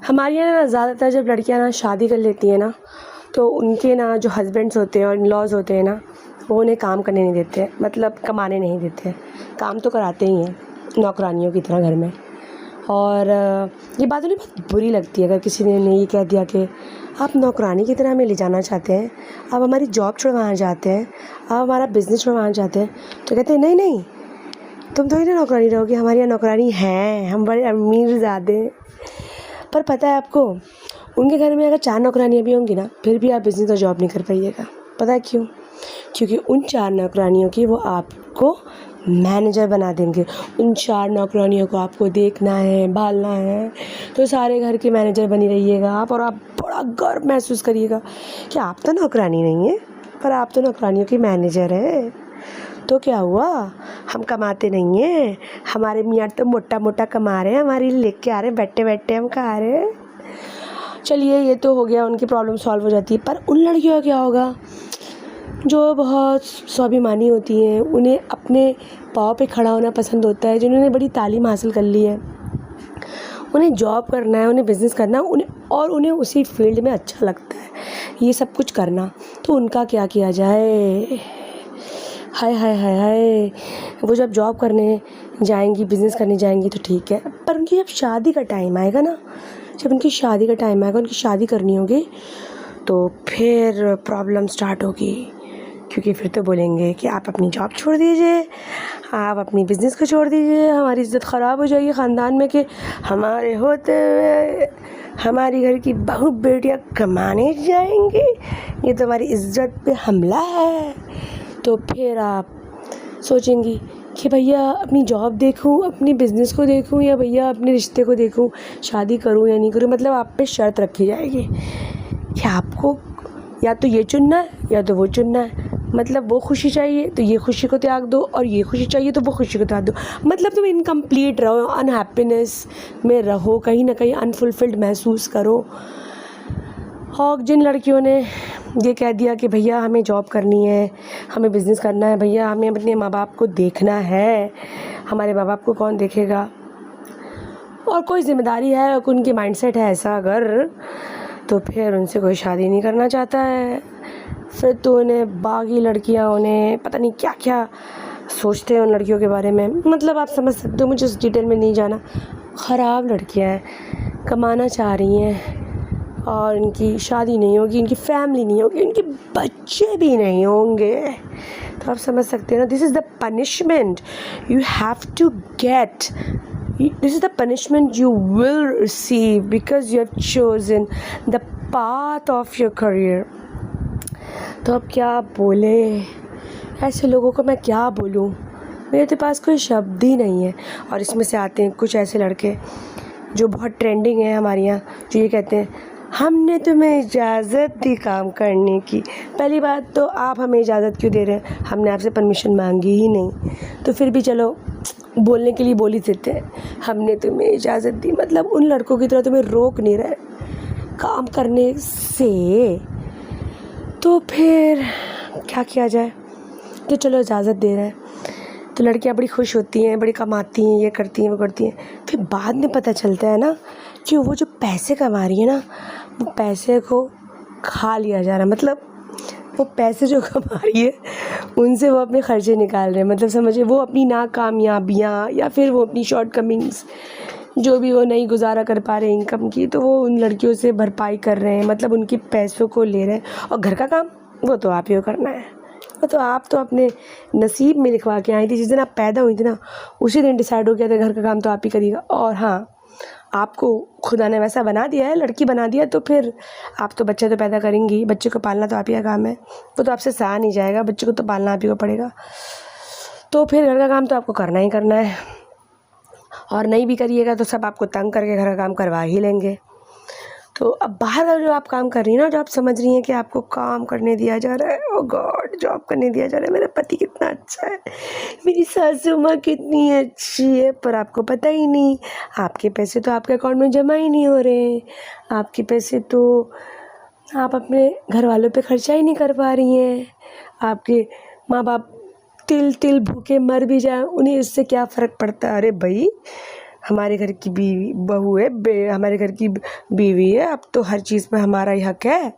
हमारे यहाँ ना ज़्यादातर जब लड़कियाँ ना शादी कर लेती हैं ना, तो उनके ना जो हस्बैंड्स होते हैं और इन-लॉज़ होते हैं ना, वो उन्हें काम करने नहीं देते, मतलब कमाने नहीं देते। काम तो कराते ही हैं नौकरानियों की तरह घर में। और ये बात उन्हें बहुत बुरी लगती है अगर किसी ने ये कह दिया कि आप नौकरानी की तरह हमें ले जाना चाहते हैं, आप हमारी जॉब छुड़वाना चाहते हैं, आप हमारा बिज़नेस छुड़वाना चाहते हैं। तो कहते हैं नहीं नहीं, तुम थोड़ी ना नौकरानी रहोगी, हमारे यहाँ नौकरानी हैं, हम बड़े अमीरज़ादे हैं। पर पता है आपको, उनके घर में अगर 4 नौकरानियाँ भी होंगी ना, फिर भी आप बिज़नेस और जॉब नहीं कर पाइएगा। पता है क्यों? क्योंकि उन 4 नौकरानियों की वो आपको मैनेजर बना देंगे। उन 4 नौकरानियों को आपको देखना है, भालना है, तो सारे घर के मैनेजर बनी रहिएगा आप, और आप बड़ा गर्व महसूस करिएगा कि आप तो नौकरानी नहीं हैं, पर आप तो नौकरानियों की मैनेजर हैं। तो क्या हुआ, हम कमाते नहीं हैं, हमारे मियाँ तो मोटा-मोटा कमा रहे हैं, हमारे लिए लेके आ रहे हैं, बैठे-बैठे हम खा रहे हैं। चलिए ये तो हो गया, उनकी प्रॉब्लम सॉल्व हो जाती है। पर उन लड़कियों का क्या होगा जो बहुत स्वाभिमानी होती हैं, उन्हें अपने पाँव पे खड़ा होना पसंद होता है, जिन्होंने बड़ी तालीम हासिल कर ली है, उन्हें जॉब करना है, उन्हें बिज़नेस करना है, उन्हें उसी फील्ड में अच्छा लगता है ये सब कुछ करना। तो उनका क्या किया जाए? हाय हाय हाय हाय, वो जब जॉब करने जाएंगी, बिज़नेस करने जाएंगी तो ठीक है, पर उनकी जब शादी का टाइम आएगा ना, जब उनकी शादी का टाइम आएगा, उनकी शादी करनी होगी, तो फिर प्रॉब्लम स्टार्ट होगी। क्योंकि फिर तो बोलेंगे कि आप अपनी जॉब छोड़ दीजिए, आप अपनी बिज़नेस को छोड़ दीजिए, हमारी इज़्ज़त ख़राब हो जाएगी ख़ानदान में कि हमारे होते हुए हमारी घर की बहू बेटियाँ कमाने जाएंगी, ये तो हमारी इज़्ज़त पे हमला है। तो फिर आप सोचेंगी कि भैया अपनी जॉब देखूं, अपनी बिज़नेस को देखूं, या भैया अपने रिश्ते को देखूं, शादी करूं या नहीं करूं। मतलब आप पे शर्त रखी जाएगी कि आपको या तो ये चुनना है या तो वो चुनना है। मतलब वो खुशी चाहिए तो ये खुशी को त्याग दो, और ये खुशी चाहिए तो वो खुशी को त्याग दो। मतलब तुम इनकम्प्लीट रहो, अनहैप्पीनेस में रहो, कहीं ना कहीं अनफुलफिल्ड महसूस करो। और जिन लड़कियों ने ये कह दिया कि भैया हमें जॉब करनी है, हमें बिज़नेस करना है, भैया हमें अपने माँ बाप को देखना है, हमारे माँ बाप को कौन देखेगा, और कोई ज़िम्मेदारी है और उनकी माइंडसेट है ऐसा अगर, तो फिर उनसे कोई शादी नहीं करना चाहता है। फिर तो उन्हें बाकी लड़कियां उन्हें पता नहीं क्या क्या सोचते हैं उन लड़कियों के बारे में। मतलब आप समझ सकते हो, मुझे उस डिटेल में नहीं जाना। ख़राब लड़कियां हैं, कमाना चाह रही हैं, और इनकी शादी नहीं होगी, इनकी फैमिली नहीं होगी, इनके बच्चे भी नहीं होंगे। तो आप समझ सकते हैं ना, this is the punishment you have to get, this is the punishment you will receive because you have chosen the path of your career। तो अब क्या बोले, ऐसे लोगों को मैं क्या बोलूँ, मेरे तो पास कोई शब्द ही नहीं है। और इसमें से आते हैं कुछ ऐसे लड़के जो बहुत ट्रेंडिंग है हमारे यहाँ, जो ये कहते हैं हमने तुम्हें इजाज़त दी काम करने की। पहली बात तो आप हमें इजाज़त क्यों दे रहे हैं, हमने आपसे परमिशन मांगी ही नहीं। तो फिर भी चलो बोलने के लिए बोल ही देते हैं, हमने तुम्हें इजाज़त दी, मतलब उन लड़कों की तरह तुम्हें रोक नहीं रहे काम करने से। तो फिर क्या किया जाए, तो चलो इजाज़त दे रहे हैं, तो लड़कियां बड़ी खुश होती हैं, बड़ी कमाती हैं, ये करती हैं वो करती हैं। फिर बाद में पता चलता है ना कि वो जो पैसे कमा रही है ना, वो पैसे को खा लिया जा रहा है। मतलब वो पैसे जो कमा रही है उनसे वो अपने खर्चे निकाल रहे हैं। मतलब समझिए, वो अपनी नाकामयाबियाँ या फिर वो अपनी शॉर्टकमिंग्स जो भी वो नहीं गुजारा कर पा रहे इनकम की, तो वो उन लड़कियों से भरपाई कर रहे हैं। मतलब उनके पैसों को ले रहे हैं। और घर का काम वो तो आप ही को करना है, वो तो आप तो अपने नसीब में लिखवा के आई थी। जिस दिन आप पैदा हुई थी ना, उसी दिन डिसाइड हो गया था घर का काम तो आप ही करिएगा। और हाँ, आपको खुदा ने वैसा बना दिया है, लड़की बना दिया, तो फिर आप तो बच्चे तो पैदा करेंगी, बच्चे को पालना तो आप ही का काम है, वो तो आपसे सहा नहीं जाएगा, बच्चे को तो पालना आप ही को पड़ेगा। तो फिर घर का काम तो आपको करना ही करना है, और नहीं भी करिएगा तो सब आपको तंग करके घर का काम करवा ही लेंगे। तो अब बाहर का जो आप काम कर रही हैं ना, जो आप समझ रही हैं कि आपको काम करने दिया जा रहा है, ओ गॉड जॉब करने दिया जा रहा है, मेरा पति कितना अच्छा है, मेरी सासू माँ कितनी अच्छी है, पर आपको पता ही नहीं, आपके पैसे तो आपके अकाउंट में जमा ही नहीं हो रहे हैं, आपके पैसे तो आप अपने घर वालों पे खर्चा ही नहीं कर पा रही हैं। आपके माँ बाप तिल तिल भूखे मर भी जाए, उन्हें इससे क्या फ़र्क पड़ता है। अरे भाई, हमारे घर की बीवी बहू है, हमारे घर की बीवी है, अब तो हर चीज़ पे हमारा ही हक है।